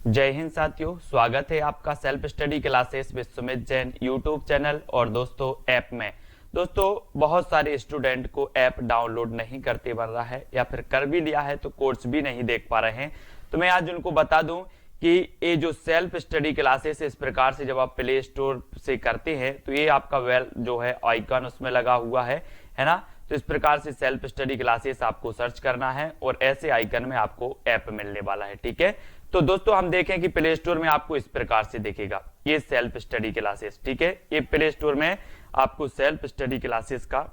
जय हिंद साथियों, स्वागत है आपका self study classes with Sumit Jain YouTube channel और दोस्तों ऐप में। दोस्तों बहुत सारे स्टूडेंट को ऐप डाउनलोड नहीं करते बन रहा है या फिर कर भी लिया है तो कोर्स भी नहीं देख पा रहे हैं। तो मैं आज उनको बता दूं कि ये जो सेल्फ स्टडी क्लासेस इस प्रकार से जब आप प्ले स्टोर से करते हैं तो ये आपका वेल जो है आइकन उसमें लगा हुआ है ना। तो इस प्रकार से सेल्फ स्टडी क्लासेस आपको सर्च करना है और ऐसे आइकन में आपको ऐप मिलने वाला है। ठीक है, तो दोस्तों हम देखें कि प्ले स्टोर में आपको इस प्रकार से दिखेगा ये सेल्फ स्टडी क्लासेस। ठीक है, ये प्ले स्टोर में आपको सेल्फ स्टडी क्लासेस का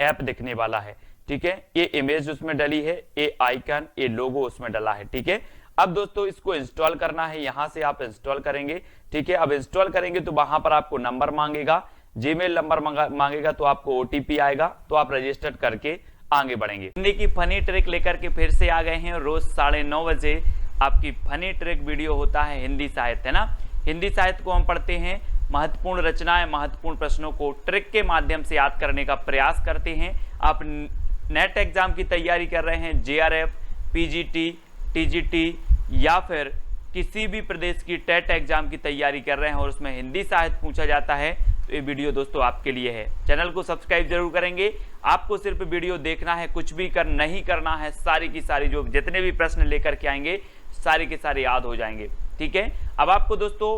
ऐप दिखने वाला है। ठीक है, ये इमेज उसमें डली है, ये आइकन, ये लोगो उसमें डला है। ठीक है, अब दोस्तों इसको इंस्टॉल करना है, यहां से आप इंस्टॉल करेंगे। ठीक है, अब इंस्टॉल करेंगे तो वहां पर आपको नंबर मांगेगा, जीमेल नंबर मांगेगा, तो आपको ओटीपी आएगा, तो आप रजिस्टर करके आगे बढ़ेंगे। हिंदी की फनी ट्रिक लेकर के फिर से आ गए हैं। रोज 9:30 बजे आपकी फनी ट्रिक वीडियो होता है हिंदी साहित्य, है ना। हिंदी साहित्य को हम पढ़ते हैं, महत्वपूर्ण रचनाएं, महत्वपूर्ण प्रश्नों को ट्रिक के माध्यम से याद करने का प्रयास करते हैं। आप नेट एग्जाम की तैयारी कर रहे हैं, जेआरएफ, पीजीटी, टीजीटी या फिर किसी भी प्रदेश की टेट एग्जाम की तैयारी कर रहे हैं और उसमें हिंदी साहित्य पूछा जाता है, तो ये वीडियो दोस्तों आपके लिए है। चैनल को सब्सक्राइब जरूर करेंगे। आपको सिर्फ वीडियो देखना है, कुछ भी नहीं करना है। सारी की सारी जो जितने भी प्रश्न लेकर के आएंगे सारे के सारे याद हो जाएंगे। ठीक है, अब आपको दोस्तों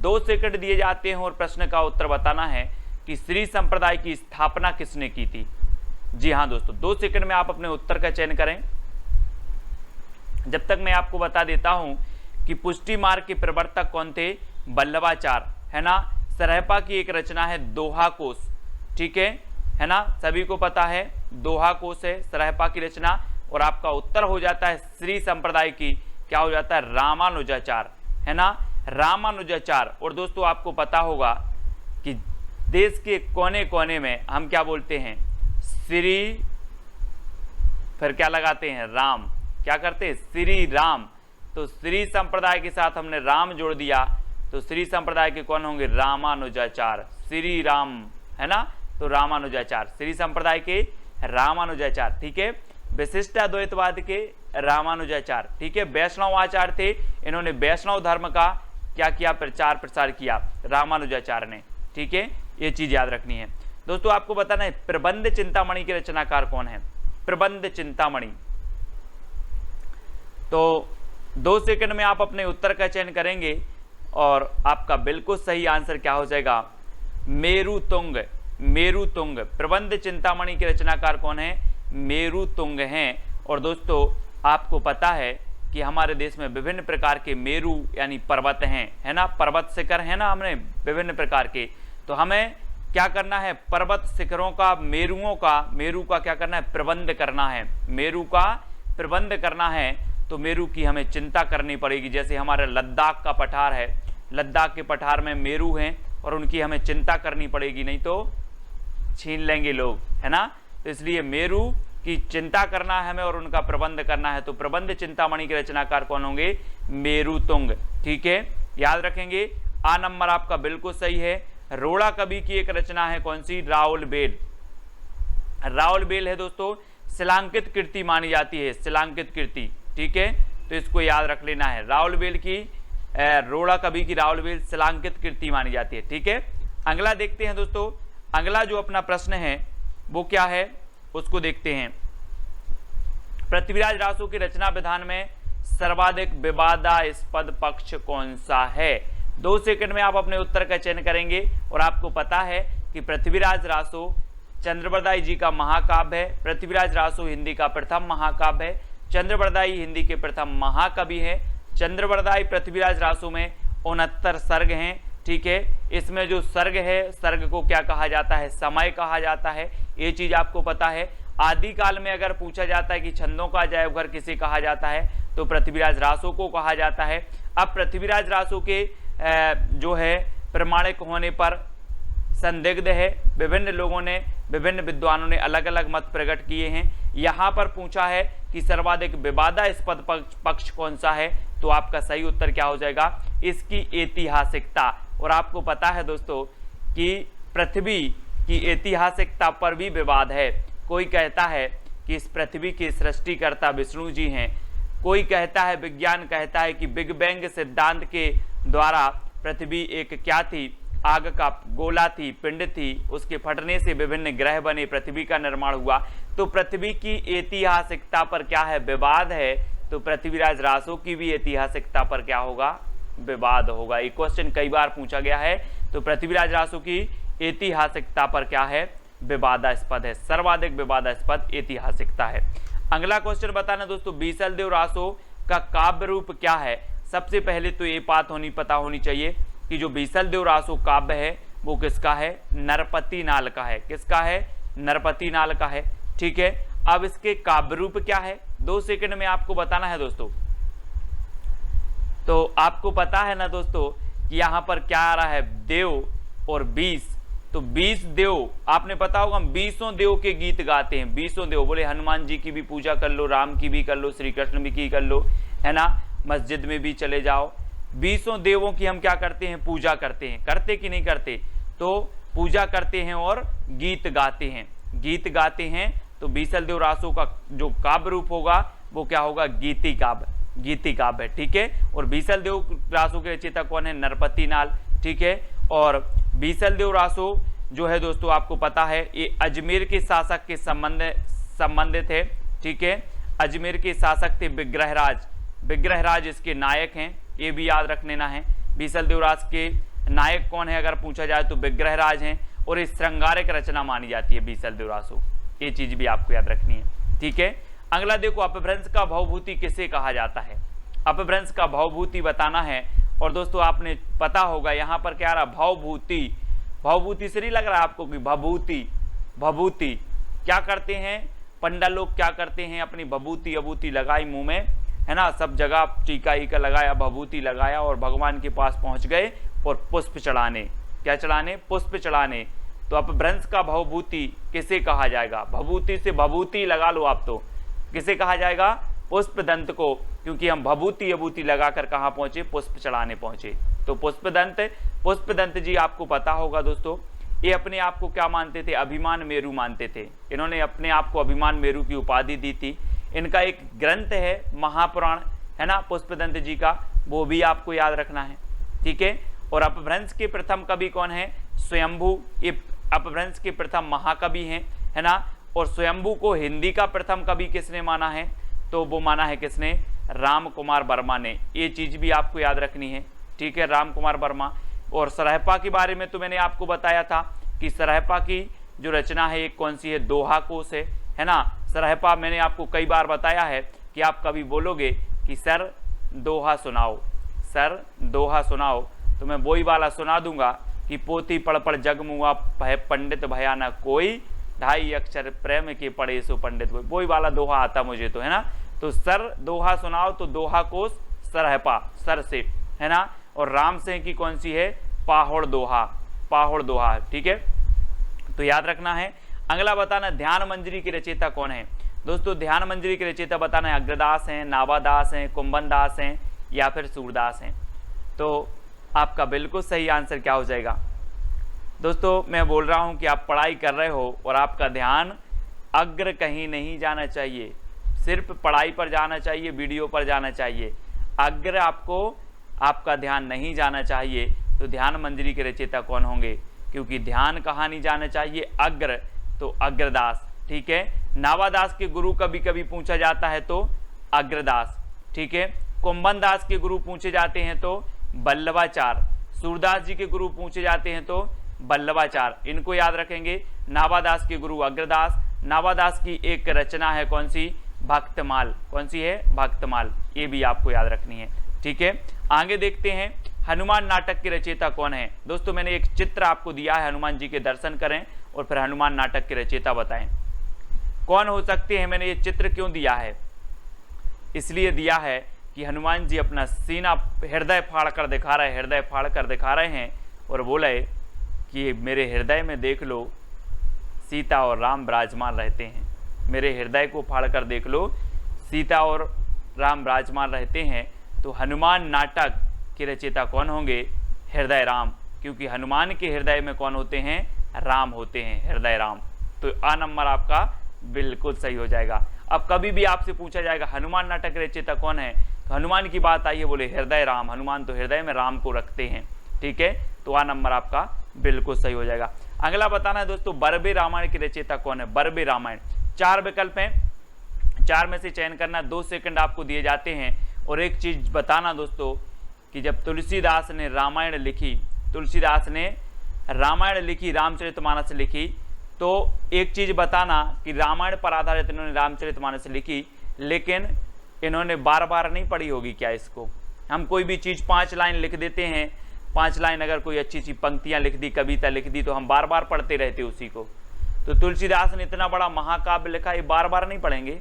2 सेकंड दिए जाते हैं और प्रश्न का उत्तर बताना है कि श्री संप्रदाय की स्थापना किसने की थी। जी हाँ दोस्तों, 2 सेकंड में आप अपने उत्तर का चयन करें। जब तक मैं आपको बता देता हूं कि पुष्टि मार्ग के प्रवर्तक कौन थे, वल्लभाचार्य, है ना। सरहपा की एक रचना है दोहा कोश, ठीक है ना, सभी को पता है दोहा कोश है सरहपा की रचना। और आपका उत्तर हो जाता है श्री संप्रदाय की, क्या हो जाता है, रामानुजाचार्य, है ना, रामानुजाचार्य। और दोस्तों आपको पता होगा कि देश के कोने कोने में हम क्या बोलते हैं, श्री, फिर क्या लगाते हैं, राम, क्या करते हैं, श्री राम। तो श्री संप्रदाय के साथ हमने राम जोड़ दिया, तो श्री संप्रदाय के कौन होंगे, रामानुजाचार्य, श्री राम, है ना। तो रामानुजाचार्य, श्री संप्रदाय के रामानुजाचार्य। ठीक है, विशिष्ट अद्वैतवाद के रामानुजाचार्य। ठीक है, वैष्णव आचार्य थे, इन्होंने वैष्णव धर्म का क्या किया, प्रचार प्रसार किया रामानुजाचार्य ने। ठीक है, ये चीज याद रखनी है। दोस्तों आपको बताना है प्रबंध चिंतामणि के रचनाकार कौन है, प्रबंध चिंतामणि। तो 2 सेकंड में आप अपने उत्तर का चयन करेंगे और आपका बिल्कुल सही आंसर क्या हो जाएगा, मेरुतुंग, मेरुतुंग। प्रबंध चिंतामणि के रचनाकार कौन है, मेरुतुंग हैं। और दोस्तों आपको पता है कि हमारे देश में विभिन्न प्रकार के मेरु यानी पर्वत हैं, है ना, पर्वत शिखर है ना, हमने विभिन्न प्रकार के। तो हमें क्या करना है, पर्वत शिखरों का, मेरु का क्या करना है, प्रबंध करना है, मेरु का प्रबंध करना है। तो मेरु की हमें चिंता करनी पड़ेगी। जैसे हमारा लद्दाख का पठार है, लद्दाख के पठार में मेरु हैं और उनकी हमें चिंता करनी पड़ेगी, नहीं तो छीन लेंगे लोग, है ना। तो इसलिए मेरु की चिंता करना है हमें और उनका प्रबंध करना है। तो प्रबंध चिंतामणि के रचनाकार कौन होंगे, मेरुतुंग। ठीक है, याद रखेंगे। आ नंबर आपका बिल्कुल सही है। रोड़ा कवि की एक रचना है कौन सी, राउल बेल, राउल बेल है दोस्तों, शिलांकित कृति मानी जाती है, शिलांकित कृति। ठीक है, तो इसको याद रख लेना है, राउल बेल की, रोड़ा कवि की राउल बेल शिलांकित कृति मानी जाती है। ठीक है, अगला देखते हैं दोस्तों। अगला जो अपना प्रश्न है वो क्या है, उसको देखते हैं। पृथ्वीराज रासो की रचना विधान में सर्वाधिक विवादास्पद पक्ष कौन सा है। 2 सेकंड में आप अपने उत्तर का चयन करेंगे और आपको पता है कि पृथ्वीराज रासो चंद्रबरदाई जी का महाकाव्य है। पृथ्वीराज रासो हिंदी का प्रथम महाकाव्य है, चंद्रबरदाई हिंदी के प्रथम महाकवि हैं। चंद्रबरदाई पृथ्वीराज रासो में 69 सर्ग हैं। ठीक है, इसमें जो सर्ग है, सर्ग को क्या कहा जाता है, समय कहा जाता है, ये चीज आपको पता है। आदिकाल में अगर पूछा जाता है कि छंदों का अजायबघर किसे कहा जाता है, तो पृथ्वीराज रासो को कहा जाता है। अब पृथ्वीराज रासो के जो है प्रमाणिक होने पर संदिग्ध है, विभिन्न लोगों ने, विभिन्न विद्वानों ने अलग अलग मत प्रकट किए हैं। यहाँ पर पूछा है कि सर्वाधिक विवादास्पद पक्ष कौन सा है, तो आपका सही उत्तर क्या हो जाएगा, इसकी ऐतिहासिकता। और आपको पता है दोस्तों कि पृथ्वी की ऐतिहासिकता पर भी विवाद है। कोई कहता है कि इस पृथ्वी के सृष्टिकर्ता विष्णु जी हैं, कोई कहता है, विज्ञान कहता है कि बिग बैंग सिद्धांत के द्वारा पृथ्वी एक क्या थी, आग का गोला थी, पिंड थी, उसके फटने से विभिन्न ग्रह बने, पृथ्वी का निर्माण हुआ। तो पृथ्वी की ऐतिहासिकता पर क्या है, विवाद है। तो पृथ्वीराज रासो की भी ऐतिहासिकता पर क्या होगा, विवाद होगा। एक क्वेश्चन कई बार पूछा गया है। तो पृथ्वीराज रासो की ऐतिहासिकता पर क्या है, विवादास्पद है, सर्वाधिक विवादास्पद ऐतिहासिकता है। अगला क्वेश्चन बताना दोस्तों, बीसलदेव रासो का काव्य रूप क्या है। सबसे पहले तो ये बात पता होनी चाहिए कि जो बीसलदेव रासो काव्य है वो किसका है, नरपति नाल का है। किसका है, नरपति नाल का है। ठीक है, अब इसके काव्य रूप क्या है, 2 सेकंड में आपको बताना है दोस्तों। तो आपको पता है ना दोस्तों कि यहां पर क्या आ रहा है, देव और 20। तो 20 देव, आपने पता होगा 20 देव के गीत गाते हैं। 20 देव बोले, हनुमान जी की भी पूजा कर लो, राम की भी कर लो, श्री कृष्ण भी की कर लो, है ना, मस्जिद में भी चले जाओ। 20 देवों की हम क्या करते हैं, पूजा करते हैं। करते कि नहीं करते, तो पूजा करते हैं और गीत गाते हैं, गीत गाते हैं। तो बीसलदेव रासो का जो काव्य रूप होगा वो क्या होगा, गीति काव्य, गीति काव्य। ठीक है, और बीसलदेव रासो के रचयिता कौन है, नरपति नाल। ठीक है, और बीसलदेव रासो जो है दोस्तों आपको पता है ये अजमेर के शासक के संबंधित है। ठीक है, अजमेर के शासक थे विग्रहराज, विग्रहराज इसके नायक हैं, ये भी याद रख लेना है। बीसलदेव राज के नायक कौन है अगर पूछा जाए तो विग्रहराज हैं, और ये श्रृंगारिक रचना मानी जाती है बीसलदेव रासो, ये चीज भी आपको याद रखनी है। ठीक है, अगला देखो, अपभ्रंश का भवभूति किसे कहा जाता है। अपभ्रंश का भवभूति बताना है। और दोस्तों आपने पता होगा यहाँ पर क्या रहा, भवभूति, भवभूति से नहीं लग रहा आपको कि भभूति, भभूति क्या करते हैं पंडा लोग, क्या करते हैं, अपनी भभूति अभूति लगाई मुंह में, है ना, सब जगह टीका ईका लगाया, भभूति लगाया और भगवान के पास पहुंच गए और पुष्प चढ़ाने, क्या चढ़ाने, पुष्प चढ़ाने। तो अपभ्रंश का भवभूति किसे कहा जाएगा, भभूति से भभूति लगा लो आप, तो किसे कहा जाएगा, पुष्पदंत को, क्योंकि हम भभूति अभूति लगाकर कहाँ पहुंचे, पुष्प चढ़ाने पहुंचे। तो पुष्पदंत, पुष्पदंत जी आपको पता होगा दोस्तों, ये अपने आप को क्या मानते थे, अभिमान मेरु मानते थे। इन्होंने अपने आप को अभिमान मेरु की उपाधि दी थी। इनका एक ग्रंथ है महापुराण, है ना, पुष्पदंत जी का, वो भी आपको याद रखना है। ठीक है, और अपभ्रंश के प्रथम कवि कौन है, स्वयंभू, ये अपभ्रंश के प्रथम महाकवि हैं, है ना। और स्वयंभू को हिंदी का प्रथम कवि किसने माना है, तो वो माना है किसने, राम कुमार वर्मा ने। ये चीज भी आपको याद रखनी है। ठीक है, राम कुमार वर्मा। और सरहपा के बारे में तो मैंने आपको बताया था कि सरहपा की जो रचना है एक कौन सी है, दोहा कोश है ना। सरहपा मैंने आपको कई बार बताया है कि आप कभी बोलोगे कि सर दोहा सुनाओ, सर दोहा सुनाओ, तो मैं वही वाला सुना दूंगा कि पोथी पढ़ पढ़ जग मुआ पंडित भया न कोई, 2.5 अक्षर प्रेम के पढ़े सो पंडित, वही वाला दोहा आता मुझे तो, है ना। तो सर दोहा सुनाओ, तो दोहा कोश सरहपा, सर से, है ना। और राम सिंह की कौन सी है, पाहोड़ दोहा, पाहोड़ दोहा। ठीक है, तो याद रखना है। अगला बताना, ध्यान मंजरी की रचयिता कौन है। दोस्तों ध्यान मंजरी के रचयिता बताना है, अग्रदास हैं, नावादास हैं, कुंभन दास हैं या फिर सूरदास हैं। तो आपका बिल्कुल सही आंसर क्या हो जाएगा दोस्तों, मैं बोल रहा हूं कि आप पढ़ाई कर रहे हो और आपका ध्यान अग्र कहीं नहीं जाना चाहिए, सिर्फ पढ़ाई पर जाना चाहिए, वीडियो पर जाना चाहिए। अग्र आपको, आपका ध्यान नहीं जाना चाहिए। तो ध्यान मंजरी के रचयिता कौन होंगे, क्योंकि ध्यान कहाँ नहीं जाना चाहिए, अग्र, तो अग्रदास। ठीक है, नावादास के गुरु कभी कभी पूछा जाता है तो अग्रदास। ठीक है, कुंभन दास के गुरु पूछे जाते हैं तो बल्लवाचार, सूरदास जी के गुरु पूछे जाते हैं तो बल्लवाचार, इनको याद रखेंगे। नावादास के गुरु अग्रदास। नावादास की एक रचना है कौन सी, भक्तमाल, कौन सी है, भक्तमाल, ये भी आपको याद रखनी है। ठीक है, आगे देखते हैं, हनुमान नाटक के रचयिता कौन है। दोस्तों मैंने एक चित्र आपको दिया है, हनुमान जी के दर्शन करें और फिर हनुमान नाटक के रचयिता बताएं कौन हो सकते हैं। मैंने ये चित्र क्यों दिया है, इसलिए दिया है कि हनुमान जी अपना सीना हृदय फाड़ कर दिखा रहे, हृदय फाड़ कर दिखा रहे हैं और बोले कि मेरे हृदय में देख लो सीता और राम विराजमान रहते हैं, मेरे हृदय को फाड़ कर देख लो सीता और राम विराजमान रहते हैं। तो हनुमान नाटक के रचयिता कौन होंगे, हृदय राम, क्योंकि हनुमान के हृदय में कौन होते हैं, राम होते हैं, हृदय राम। तो आ नंबर आपका बिल्कुल सही हो जाएगा। अब कभी भी आपसे पूछा जाएगा हनुमान नाटक रचयिता कौन है, तो हनुमान की बात आई है, बोले हृदय राम, हनुमान तो हृदय में राम को रखते हैं। ठीक है, तो आ नंबर आपका बिल्कुल सही हो जाएगा। अगला बताना है दोस्तों बरबे रामायण की रचयिता कौन है। बरबे रामायण 4 विकल्प हैं, 4 में से चयन करना, 2 सेकंड आपको दिए जाते हैं। और एक चीज बताना दोस्तों कि जब तुलसीदास ने रामायण लिखी, तुलसीदास ने रामायण लिखी, रामचरितमानस लिखी, तो एक चीज बताना कि रामायण पर आधारित इन्होंने रामचरितमानस लिखी, लेकिन इन्होंने बार बार नहीं पढ़ी होगी क्या इसको। हम कोई भी चीज 5 लाइन लिख देते हैं, 5 लाइन अगर कोई अच्छी सी पंक्तियां लिख दी, कविता लिख दी, तो हम बार बार पढ़ते रहते उसी को। तो तुलसीदास ने इतना बड़ा महाकाव्य लिखा, ये बार बार नहीं पढ़ेंगे,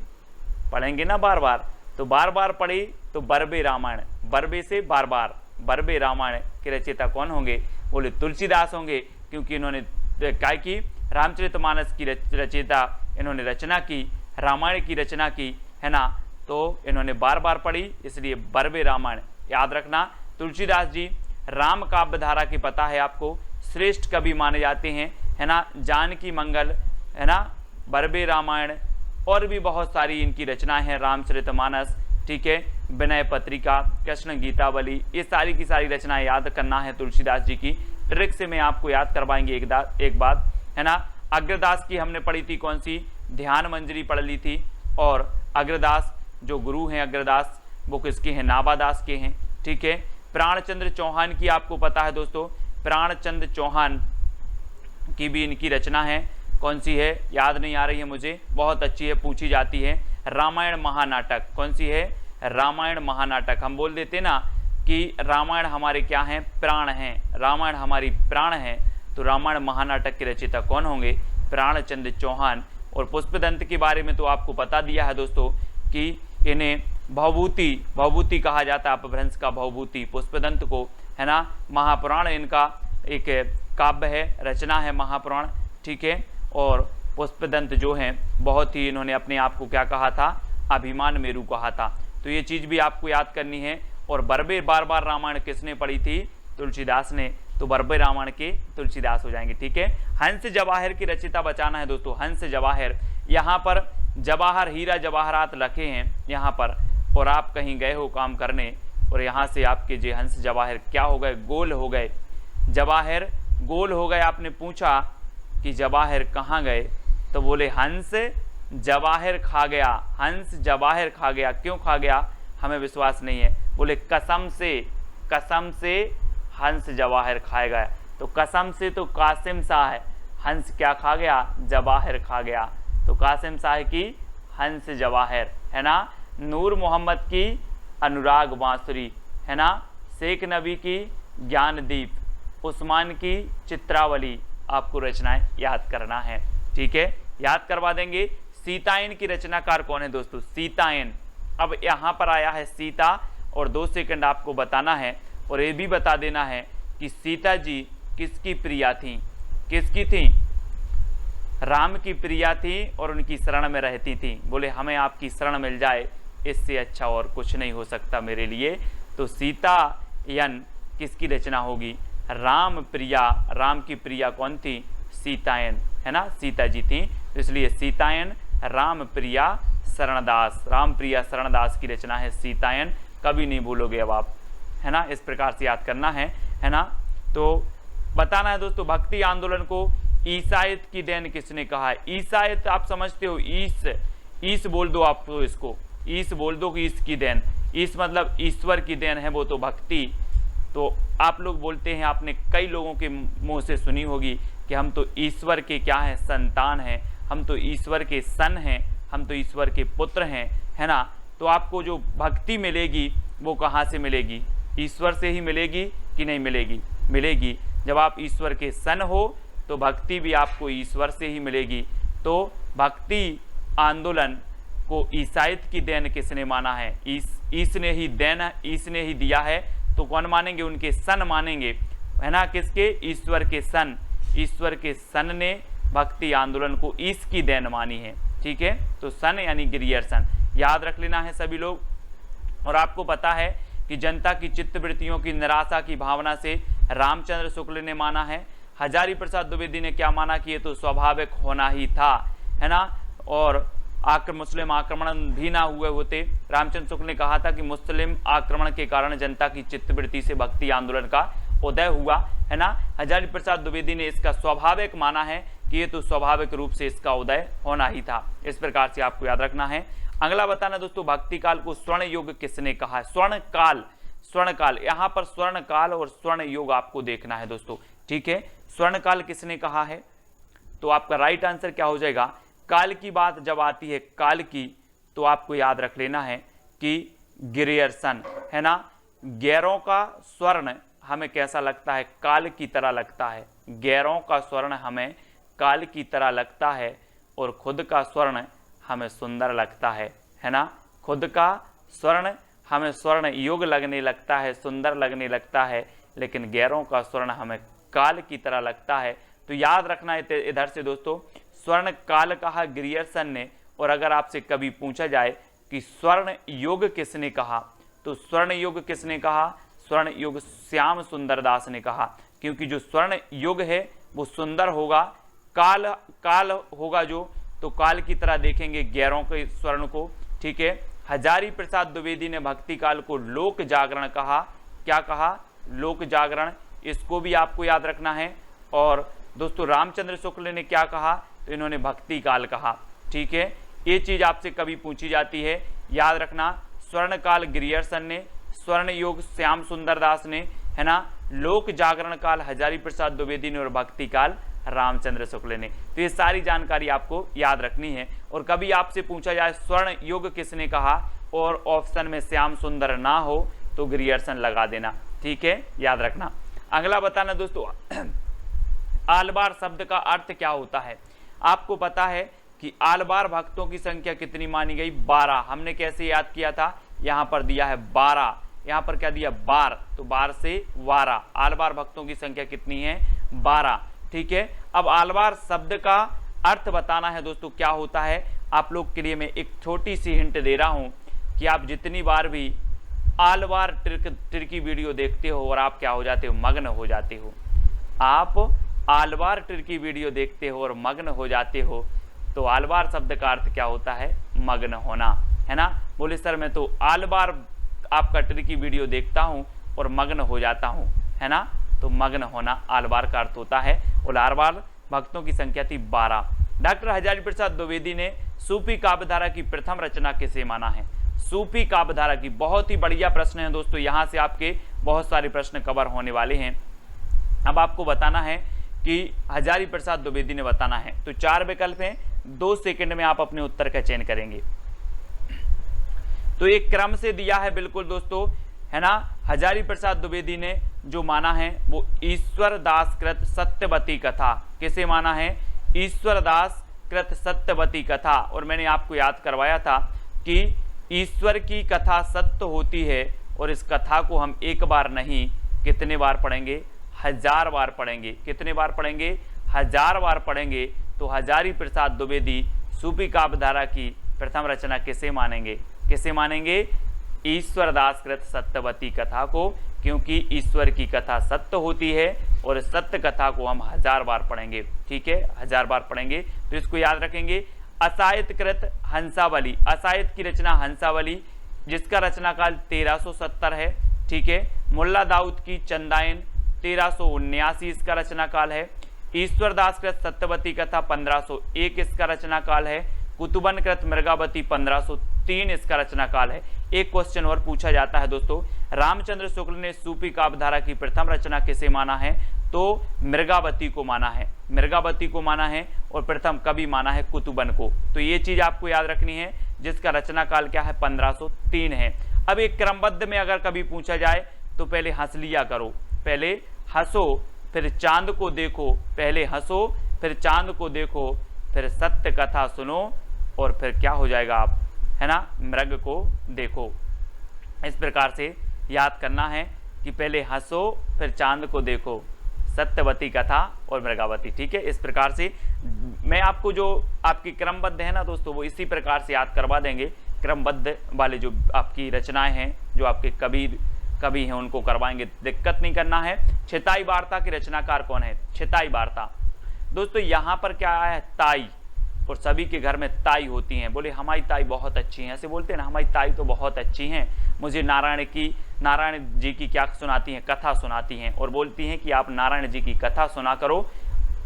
पढ़ेंगे ना बार बार, तो बार बार पढ़ी तो बरबे रामायण, बरबे से बार बार, बरबे रामायण के रचयिता कौन होंगे, बोले तुलसीदास होंगे, क्योंकि इन्होंने क्या की, रामचरितमानस की रचयिता इन्होंने रचना की, रामायण की रचना की, है ना, तो इन्होंने बार बार पढ़ी, इसलिए बरबे रामायण। याद रखना तुलसीदास जी राम काव्य धारा की पता है आपको, श्रेष्ठ कवि माने जाते हैं, है ना, जानकी मंगल, है ना, बरबे रामायण और भी बहुत सारी इनकी रचनाएं हैं, रामचरितमानस, ठीक है, विनय पत्रिका, कृष्ण गीतावली, ये सारी की सारी रचनाएं याद करना है तुलसीदास जी की। ट्रिक से मैं आपको याद करवाएंगे एक बात, है ना। अग्रदास की हमने पढ़ी थी कौन सी, ध्यान मंजरी पढ़ ली थी, और अग्रदास जो गुरु हैं अग्रदास वो किसके हैं, नाभादास के हैं। ठीक है, प्राणचंद्र चौहान की आपको पता है दोस्तों, प्राणचंद्र चौहान की भी इनकी रचना है, कौन सी है याद नहीं आ रही है मुझे, बहुत अच्छी है, पूछी जाती है, रामायण महानाटक। कौन सी है, रामायण महानाटक। हम बोल देते ना कि रामायण हमारे क्या हैं, प्राण हैं, रामायण हमारी प्राण है, तो रामायण महानाटक के रचयिता कौन होंगे, प्राणचंद्र चौहान। और पुष्पदंत के बारे में तो आपको बता दिया है दोस्तों कि इन्हें भवभूति कहा जाता है, अपभ्रंश का भवभूति पुष्पदंत को, है ना। महापुराण इनका एक काव्य है, रचना है महापुराण। ठीक है, और पुष्पदंत जो हैं बहुत ही इन्होंने अपने आप को क्या कहा था, अभिमान मेरु कहा था। तो ये चीज़ भी आपको याद करनी है। और बरबे बार बार रामायण किसने पढ़ी थी, तुलसीदास ने, तो बरबे रामायण के तुलसीदास हो जाएंगे। ठीक है, हंस जवाहर की रचयिता बचाना है दोस्तों, हंस जवाहर। यहाँ पर जवाहर हीरा जवाहरात रखे हैं यहाँ पर, और आप कहीं गए हो काम करने और यहाँ से आपके जो हंस जवाहर क्या हो गए, गोल हो गए, जवाहर गोल हो गए। आपने पूछा कि जवाहर कहाँ गए, तो बोले हंस जवाहर खा गया, हंस जवाहर खा गया। क्यों खा गया हमें विश्वास नहीं है, बोले कसम से हंस जवाहर खाए गया। तो कसम से तो कासिम शाह है, हंस क्या खा गया, जवाहर खा गया। तो कासिम शाह की हंस जवाहर, है ना। नूर मोहम्मद की अनुराग बांसुरी, है ना। शेख नबी की ज्ञानदीप, उस्मान की चित्रावली, आपको रचनाएं याद करना है। ठीक है, याद करवा देंगे। सीतायन की रचनाकार कौन है दोस्तों, सीतायन। अब यहाँ पर आया है सीता, और 2 सेकंड आपको बताना है, और ये भी बता देना है कि सीता जी किसकी प्रिया थी, किसकी थी, राम की प्रिया थी, और उनकी शरण में रहती थी। बोले हमें आपकी शरण मिल जाए, इससे अच्छा और कुछ नहीं हो सकता मेरे लिए। तो सीतायन किसकी रचना होगी, राम प्रिया, राम की प्रिया कौन थी, सीतायन, है ना, सीता जी थी। तो इसलिए सीतायन राम प्रिया शरणदास, राम प्रिया शरणदास की रचना है सीतायन, कभी नहीं भूलोगे अब आप, है ना। इस प्रकार से याद करना है ना। तो बताना है दोस्तों, भक्ति आंदोलन को ईसाइत की देन किसने कहा है। ईसाइत आप समझते हो, ईस बोल दो आप, तो इसको ईस बोल दो कि ईस की देन, ईस मतलब ईश्वर की देन है, वो तो भक्ति। तो आप लोग बोलते हैं, आपने कई लोगों के मुंह से सुनी होगी कि हम तो ईश्वर के क्या हैं, संतान हैं, हम तो ईश्वर के सन हैं, हम तो ईश्वर के पुत्र हैं, है ना। तो आपको जो भक्ति मिलेगी वो कहाँ से मिलेगी, ईश्वर से ही मिलेगी कि नहीं मिलेगी, मिलेगी। जब आप ईश्वर के सन हो तो भक्ति भी आपको ईश्वर से ही मिलेगी। तो भक्ति आंदोलन को ईसाइत की देन किसने माना है, ईस ने ही देन, ईस ने ही दिया है। तो कौन मानेंगे, उनके सन मानेंगे, है ना, किसके, ईश्वर के सन। ईश्वर के सन ने भक्ति आंदोलन को ईस की देन मानी है। ठीक है, तो सन यानी गिरियर्सन, याद रख लेना है सभी लोग। और आपको पता है कि जनता की चित्तवृत्तियों की निराशा की भावना से रामचंद्र शुक्ल ने माना है। हजारी प्रसाद द्विवेदी ने क्या माना कि ये तो स्वाभाविक होना ही था, है ना। और मुस्लिम आक्रमण भी ना हुए होते। रामचंद्र शुक्ल ने कहा था कि मुस्लिम आक्रमण के कारण जनता की चित्तवृत्ति से भक्ति आंदोलन का उदय हुआ, है ना। हजारी प्रसाद द्विवेदी ने इसका स्वाभाविक माना है कि ये तो स्वाभाविक रूप से इसका उदय होना ही था। इस प्रकार से आपको याद रखना है। अगला बताना दोस्तों, भक्ति काल को स्वर्ण युग किसने कहा है? स्वर्ण काल, यहाँ पर स्वर्ण काल और स्वर्ण युग आपको देखना है दोस्तों, ठीक है। स्वर्ण काल किसने कहा है? तो आपका राइट आंसर क्या हो जाएगा? काल की बात जब आती है काल की, तो आपको याद रख लेना है कि ग्रियर्सन, है ना। गैरों का स्वर्ण हमें कैसा लगता है? काल की तरह लगता है। गैरों का स्वर्ण हमें काल की तरह लगता है और खुद का स्वर्ण हमें सुंदर लगता है ना। खुद का स्वर्ण हमें स्वर्ण युग लगने लगता है, सुंदर लगने लगता है, लेकिन गैरों का स्वर्ण हमें काल की तरह लगता है। तो याद रखना है इधर से दोस्तों, स्वर्ण काल कहा ग्रियर्सन ने। और अगर आपसे कभी पूछा जाए कि स्वर्ण युग किसने कहा, तो स्वर्ण युग किसने कहा? स्वर्ण युग श्याम सुंदर दास ने कहा, क्योंकि जो स्वर्ण युग है वो सुंदर होगा। काल होगा जो, तो काल की तरह देखेंगे गैरों के स्वर्ण को, ठीक है। हजारी प्रसाद द्विवेदी ने भक्ति काल को लोक जागरण कहा। क्या कहा? लोक जागरण। इसको भी आपको याद रखना है। और दोस्तों रामचंद्र शुक्ल ने क्या कहा? तो इन्होंने भक्ति काल कहा, ठीक है। ये चीज आपसे कभी पूछी जाती है, याद रखना। स्वर्ण काल ग्रियर्सन ने, स्वर्ण युग श्याम सुंदर दास ने, है ना। लोक जागरण काल हजारी प्रसाद द्विवेदी ने और भक्ति काल रामचंद्र शुक्ल ने। तो ये सारी जानकारी आपको याद रखनी है। और कभी आपसे पूछा जाए स्वर्ण युग किसने कहा और ऑप्शन में श्याम सुंदर ना हो तो ग्रियर्सन लगा देना, ठीक है, याद रखना। अगला बताना दोस्तों, आलवार शब्द का अर्थ क्या होता है? आपको पता है कि आलवार भक्तों की संख्या कितनी मानी गई? 12। हमने कैसे याद किया था? यहाँ पर दिया है 12, यहाँ पर क्या दिया? 12, तो 12 से 12। आलवार भक्तों की संख्या कितनी है? 12, ठीक है। अब आलवार शब्द का अर्थ बताना है दोस्तों, क्या होता है। आप लोग के लिए मैं एक छोटी सी हिंट दे रहा हूं कि आप जितनी बार भी आलवार ट्रिकी वीडियो देखते हो और आप क्या हो जाते हो? मग्न हो जाते हो। आप आलवार ट्रिकी वीडियो देखते हो और मग्न हो जाते हो, तो आलवार शब्द का अर्थ क्या होता है? मग्न होना, है ना। बोले सर मैं तो आलवार आपका ट्रिकी वीडियो देखता हूं और मग्न हो जाता हूं, है ना। तो मग्न होना आलवार का अर्थ होता है। और आलवार भक्तों की संख्या थी 12। डॉक्टर हजारी प्रसाद द्विवेदी ने सूफी काव्यधारा की प्रथम रचना किसे माना है? सूफी काव्यधारा की, बहुत ही बढ़िया प्रश्न है दोस्तों, यहाँ से आपके बहुत सारे प्रश्न कवर होने वाले हैं। अब आपको बताना है कि हजारी प्रसाद द्विवेदी ने बताना है। तो 4 विकल्प हैं, 2 सेकंड में आप अपने उत्तर का चयन करेंगे। तो एक क्रम से दिया है बिल्कुल दोस्तों, है ना। हजारी प्रसाद द्विवेदी ने जो माना है वो ईश्वर दास कृत सत्यवती कथा। किसे माना है? ईश्वर दास कृत सत्यवती कथा। और मैंने आपको याद करवाया था कि ईश्वर की कथा सत्य होती है और इस कथा को हम एक बार नहीं, कितने बार पढ़ेंगे? 1000 बार पढ़ेंगे। कितने बार पढ़ेंगे? 1000 बार पढ़ेंगे। तो हजारी प्रसाद द्विवेदी सूफी काव्यधारा की प्रथम रचना किसे मानेंगे? किसे मानेंगे? ईश्वर दास कृत सत्यवती कथा को, क्योंकि ईश्वर की कथा सत्य होती है और इस सत्य कथा को हम 1000 बार पढ़ेंगे, ठीक है, 1000 बार पढ़ेंगे। तो इसको याद रखेंगे। असायत कृत हंसावली, असायत की रचना हंसावली, जिसका रचना काल 1370 है, ठीक है। मुल्ला दाऊद की चंदायन 1379 इसका रचना काल है। ईश्वर दास कृत सत्यवती कथा 1501 इसका रचना काल है। कुतुबन कृत मृगावती 1503 इसका रचना काल है। एक क्वेश्चन और पूछा जाता है दोस्तों, रामचंद्र शुक्ल ने सूफी काव्यधारा की प्रथम रचना किसे माना है? तो मृगावती को माना है, मृगावती को माना है। और प्रथम कभी माना है? कुतुबन को। तो ये चीज आपको याद रखनी है, जिसका रचना काल क्या है? 1503 है। अब एक क्रमबद्ध में अगर कभी पूछा जाए तो पहले हंस लिया करो, पहले हंसो फिर चांद को देखो, पहले हंसो फिर चांद को देखो, फिर सत्य कथा सुनो और फिर क्या हो जाएगा आप, है ना, मृग को देखो। इस प्रकार से याद करना है कि पहले हंसो फिर चांद को देखो, सत्यवती कथा और मृगावती, ठीक है। इस प्रकार से मैं आपको जो आपकी क्रमबद्ध है ना दोस्तों, वो इसी प्रकार से याद करवा देंगे। क्रमबद्ध वाले जो आपकी रचनाएं हैं, जो आपके कवि हैं, उनको करवाएंगे, दिक्कत नहीं करना है। छिताई वार्ता की रचनाकार कौन है? छिताई वार्ता दोस्तों, यहाँ पर क्या आया है? ताई, और सभी के घर में ताई होती हैं। बोले हमारी ताई बहुत अच्छी हैं, ऐसे बोलते हैं ना, हमारी ताई तो बहुत अच्छी हैं, मुझे नारायण जी की क्या सुनाती हैं, कथा सुनाती हैं, और बोलती हैं कि आप नारायण जी की कथा सुना करो,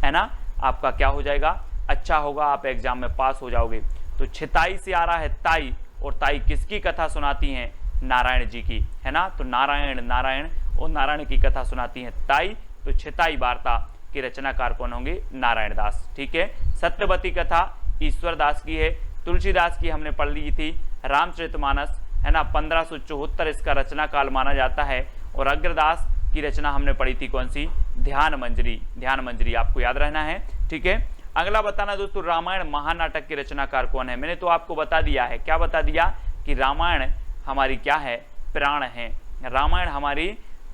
है ना, आपका क्या हो जाएगा, अच्छा होगा, आप एग्जाम में पास हो जाओगे। तो छिताई से आ रहा है ताई, और ताई किसकी कथा सुनाती हैं, नारायण जी की, है ना। तो नारायण नारायण और नारायण की कथा सुनाती हैं ताई। तो छिताई वार्ता के रचनाकार कौन होंगे, नारायण दास। ठीक है। सत्यवती कथा ईश्वर दास की है। तुलसीदास की हमने पढ़ ली थी। रामचरितमानस, है ना, 1574 इसका रचना काल माना जाता है। और अग्रदास की रचना हमने पढ़ी थी कौन सी, ध्यान मंजरी। ध्यान मंजरी आपको याद रहना है। ठीक है। अगला बताना दोस्तों, रामायण महानाटक के रचनाकार कौन है। मैंने तो आपको बता दिया है, क्या बता दिया, कि रामायण हमारी क्या है, प्राण है, रामायण हमारी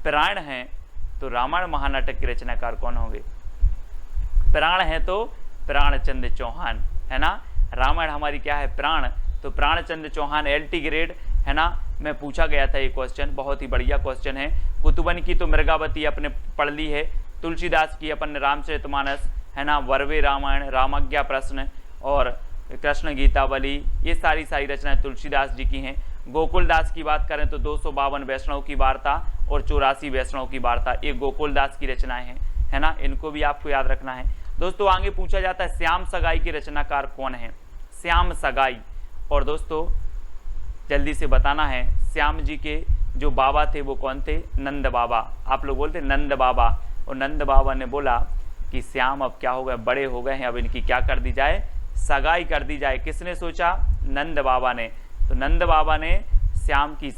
प्राण है। तो रामायण महानाटक के रचनाकार कौन होंगे, प्राण है तो प्राणचंद्र चौहान, है ना। रामायण हमारी क्या है, प्राण, तो प्राणचंद्र चौहान LT ग्रेड, है ना, में पूछा गया था ये क्वेश्चन, बहुत ही बढ़िया क्वेश्चन है। कुतुबन की तो मृगावती अपने पढ़ ली है। तुलसीदास की अपन रामचरितमानस, है ना, वर्वे रामायण, रामाज्ञा प्रश्न और कृष्ण गीतावली, ये सारी रचनाएं तुलसीदास जी की हैं। गोकुलदास की बात करें तो 252 वैष्णव की वार्ता और 84 वैष्णव की वार्ता, ये गोकुलदास की रचनाएं हैं, है ना, इनको भी आपको याद रखना है। दोस्तों आगे पूछा जाता है श्याम सगाई के रचनाकार कौन है, श्याम सगाई। और दोस्तों जल्दी से बताना है, श्याम जी के जो बाबा थे वो कौन थे, नंद बाबा। आप लोग बोलते नंद बाबा, और नंद बाबा ने बोला कि श्याम अब क्या हो गए, बड़े हो गए हैं, अब इनकी क्या कर दी जाए, सगाई कर दी जाए। किसने सोचा, नंद बाबा ने। तो नंद बाबा ने श्याम की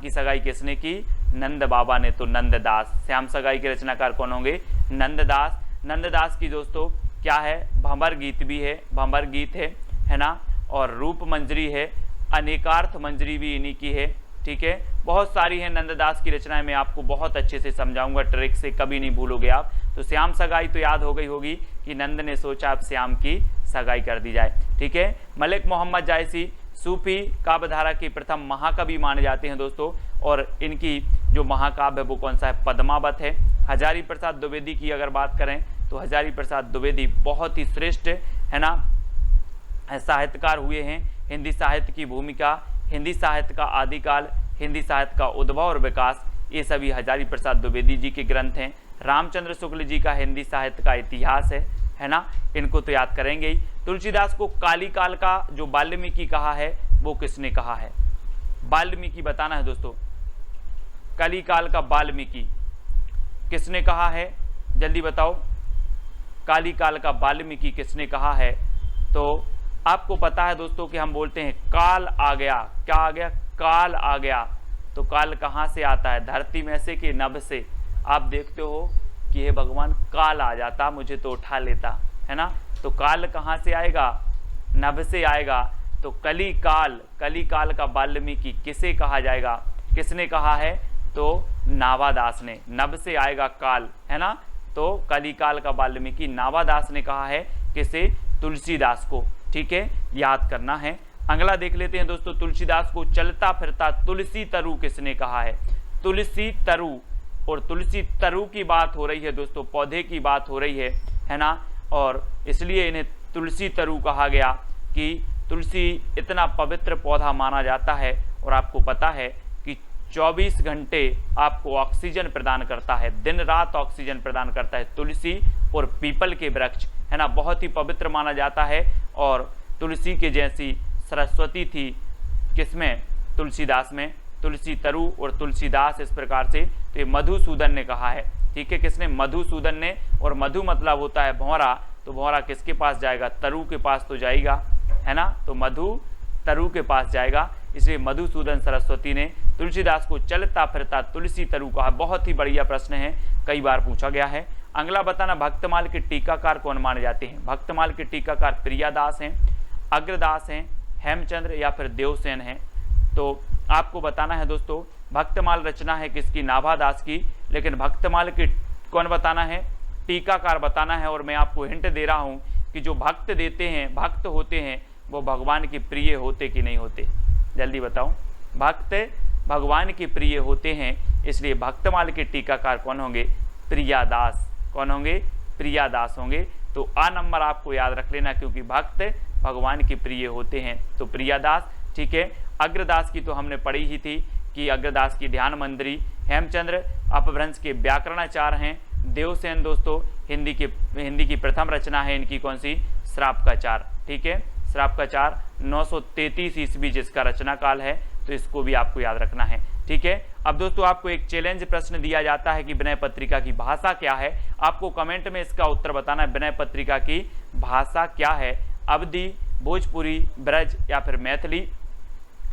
सगाई किसने की, नंद बाबा ने। तो नंददास, श्याम सगाई के रचनाकार कौन होंगे, नंददास। नंददास की दोस्तों क्या है, भंवर गीत भी है, भंवर गीत है ना, और रूप मंजरी है, अनेकार्थ मंजरी भी इन्हीं की है। ठीक है, बहुत सारी है नंददास की रचनाएं, मैं आपको बहुत अच्छे से समझाऊंगा, ट्रिक से कभी नहीं भूलोगे आप। तो श्याम सगाई तो याद हो गई होगी कि नंद ने सोचा अब श्याम की सगाई कर दी जाए। ठीक है। मलिक मोहम्मद जायसी सूफी काव्यधारा के प्रथम महाकवि माने जाते हैं दोस्तों, और इनकी जो महाकाव्य है वो कौन सा है, पद्मावत है। हजारी प्रसाद द्विवेदी की अगर बात करें तो हजारी प्रसाद द्विवेदी बहुत ही श्रेष्ठ, है ना, साहित्यकार हुए हैं। हिंदी साहित्य की भूमिका, हिंदी साहित्य का आदिकाल, हिंदी साहित्य का उद्भव और विकास, ये सभी हजारी प्रसाद द्विवेदी जी के ग्रंथ हैं। रामचंद्र शुक्ल जी का हिंदी साहित्य का इतिहास है ना, इनको तो याद करेंगे ही। तुलसीदास को काली काल का जो वाल्मीकि कहा है वो किसने कहा है, वाल्मीकि बताना है दोस्तों, काली काल का वाल्मीकि किसने कहा है, जल्दी बताओ, काली काल का वाल्मीकि किसने कहा है। तो आपको पता है दोस्तों कि हम बोलते हैं काल आ गया, क्या आ गया, काल आ गया। तो काल कहाँ से आता है, धरती में से कि नभ से। आप देखते हो कि हे भगवान काल आ जाता मुझे तो उठा लेता, है ना। तो काल कहाँ से आएगा, नभ से आएगा। तो कली काल का वाल्मीकि किसे कहा जाएगा, किसने कहा है, तो नावादास ने। नभ से आएगा काल, है ना। तो कली काल का वाल्मीकि नावादास ने कहा है, किसे, तुलसीदास को। ठीक है, याद करना है। अगला देख लेते हैं दोस्तों, तुलसीदास को चलता फिरता तुलसी तरु किसने कहा है, तुलसी तरु। और तुलसी तरु की बात हो रही है दोस्तों, पौधे की बात हो रही है ना, और इसलिए इन्हें तुलसी तरु कहा गया कि तुलसी इतना पवित्र पौधा माना जाता है। और आपको पता है कि 24 घंटे आपको ऑक्सीजन प्रदान करता है, दिन रात ऑक्सीजन प्रदान करता है तुलसी और पीपल के वृक्ष, है ना, बहुत ही पवित्र माना जाता है। और तुलसी के जैसी सरस्वती थी किसमें, तुलसीदास में। तुलसी तरु और तुलसीदास इस प्रकार से, तो ये मधुसूदन ने कहा है। ठीक है, किसने, मधुसूदन ने। और मधु मतलब होता है भौरा, तो भौरा किसके पास जाएगा, तरु के पास तो जाएगा, है ना। तो मधु तरु के पास जाएगा, इसलिए मधुसूदन सरस्वती ने तुलसीदास को चलता फिरता तुलसी तरु कहा। बहुत ही बढ़िया प्रश्न है, कई बार पूछा गया है। अगला बताना, भक्तमाल के टीकाकार कौन माने जाते हैं। भक्तमाल के टीकाकार प्रियादास हैं, अग्रदास हैं, हेमचंद्र या फिर देवसेन हैं। तो आपको बताना है दोस्तों, भक्तमाल रचना है किसकी, नाभादास की। लेकिन भक्तमाल के कौन बताना है, टीकाकार बताना है। और मैं आपको हिंट दे रहा हूं कि जो भक्त देते हैं, भक्त होते हैं, वो भगवान के प्रिय होते कि नहीं होते, जल्दी बताओ। भक्त भगवान के प्रिय होते हैं, इसलिए भक्तमाल के टीकाकार कौन होंगे, प्रियादास। कौन होंगे, प्रियादास होंगे। तो आ नंबर आपको याद रख लेना, क्योंकि भक्त भगवान के प्रिय होते हैं। तो प्रियादास, ठीक है। अग्रदास की तो हमने पढ़ी ही थी कि अग्रदास की ध्यान मंदिरी। हेमचंद्र अपभ्रंश के व्याकरणाचार्य हैं। देवसेन दोस्तों हिंदी की प्रथम रचना है इनकी कौन सी, श्राप का चार, ठीक है। श्राप का चार 933 ईस्वी जिसका रचना काल है, तो इसको भी आपको याद रखना है, ठीक है। अब दोस्तों आपको एक चैलेंज प्रश्न दिया जाता है कि विनय पत्रिका की भाषा क्या है। आपको कमेंट में इसका उत्तर बताना है, विनय पत्रिका की भाषा क्या है, अवधी, भोजपुरी, ब्रज या फिर मैथिली।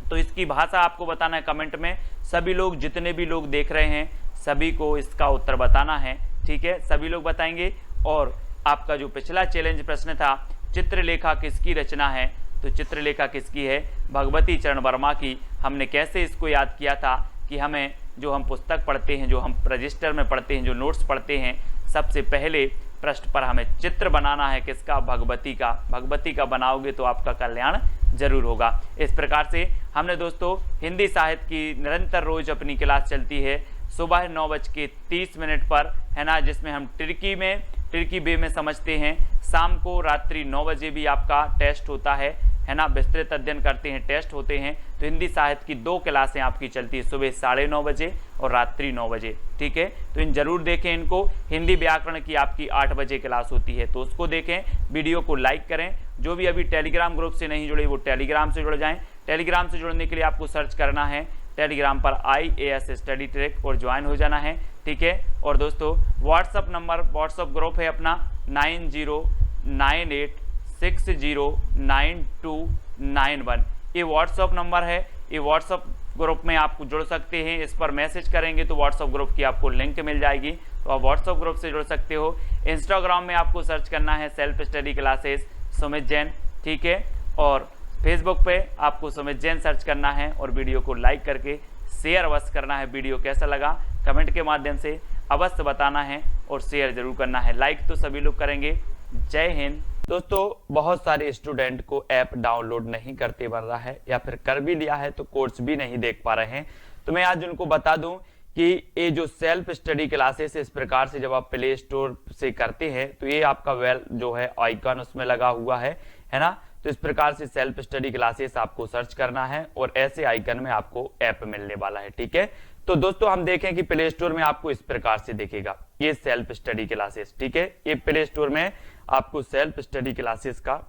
तो इसकी भाषा आपको बताना है कमेंट में। सभी लोग, जितने भी लोग देख रहे हैं, सभी को इसका उत्तर बताना है, ठीक है। सभी लोग बताएंगे। और आपका जो पिछला चैलेंज प्रश्न था, चित्रलेखा किसकी रचना है, तो चित्रलेखा किसकी है, भगवती चरण वर्मा की। हमने कैसे इसको याद किया था कि हमें जो हम पुस्तक पढ़ते हैं, जो हम रजिस्टर में पढ़ते हैं, जो नोट्स पढ़ते हैं, सबसे पहले पृष्ठ पर हमें चित्र बनाना है किसका, भगवती का। भगवती का बनाओगे तो आपका कल्याण जरूर होगा। इस प्रकार से हमने दोस्तों हिंदी साहित्य की निरंतर रोज अपनी क्लास चलती है सुबह 9:30 पर, है ना, जिसमें हम टर्की वे में समझते हैं। शाम को रात्रि 9 बजे भी आपका टेस्ट होता है ना, विस्तृत अध्ययन करते हैं, टेस्ट होते हैं। तो हिंदी साहित्य की 2 क्लासें आपकी चलती है, सुबह 9:30 बजे और रात्रि 9 बजे, ठीक है। तो इन जरूर देखें इनको। हिंदी व्याकरण की आपकी 8 बजे क्लास होती है, तो उसको देखें। वीडियो को लाइक करें। जो भी अभी टेलीग्राम ग्रुप से नहीं जुड़े वो टेलीग्राम से जुड़ जाएं। टेलीग्राम से जुड़ने के लिए आपको सर्च करना है टेलीग्राम पर IAS स्टडी ट्रैक और ज्वाइन हो जाना है, ठीक है। और दोस्तों व्हाट्सअप ग्रुप है अपना 9098609291। ये व्हाट्सअप नंबर है। ये व्हाट्सअप ग्रुप में आप जुड़ सकते हैं। इस पर मैसेज करेंगे तो व्हाट्सअप ग्रुप की आपको लिंक मिल जाएगी, तो आप व्हाट्सअप ग्रुप से जुड़ सकते हो। इंस्टाग्राम में आपको सर्च करना है self study classes Sumit Jain, ठीक है। और फेसबुक पे आपको सुमित जैन सर्च करना है और वीडियो को लाइक करके शेयर अवश्य करना है। वीडियो कैसा लगा कमेंट के माध्यम से अवश्य बताना है और शेयर जरूर करना है। लाइक तो सभी लोग करेंगे। जय हिंद। दोस्तों बहुत सारे स्टूडेंट को ऐप डाउनलोड नहीं करते बन रहा है, या फिर कर भी लिया है तो कोर्स भी नहीं देख पा रहे हैं। तो मैं आज उनको बता दूं कि ये जो सेल्फ स्टडी क्लासेस इस प्रकार से जब आप प्ले स्टोर से करते हैं तो ये आपका जो है आइकन उसमें लगा हुआ है ना। तो इस प्रकार से सेल्फ स्टडी क्लासेस आपको सर्च करना है और ऐसे आइकन में आपको ऐप मिलने वाला है, ठीक है। तो दोस्तों हम देखें कि प्ले स्टोर में आपको इस प्रकार से दिखेगा ये सेल्फ स्टडी क्लासेस, ठीक है। ये प्ले स्टोर में आपको सेल्फ स्टडी क्लासेस का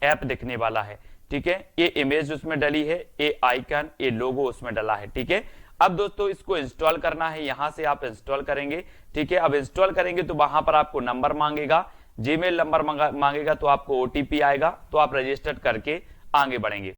ऐप दिखने वाला है, ठीक है। ये इमेज उसमें डली है, ये आइकन, ये लोगो उसमें डला है, ठीक है। अब दोस्तों इसको इंस्टॉल करना है, यहां से आप इंस्टॉल करेंगे, ठीक है। अब इंस्टॉल करेंगे तो वहां पर आपको नंबर मांगेगा, जीमेल नंबर मांगेगा, तो आपको OTP आएगा, तो आप रजिस्टर करके आगे बढ़ेंगे।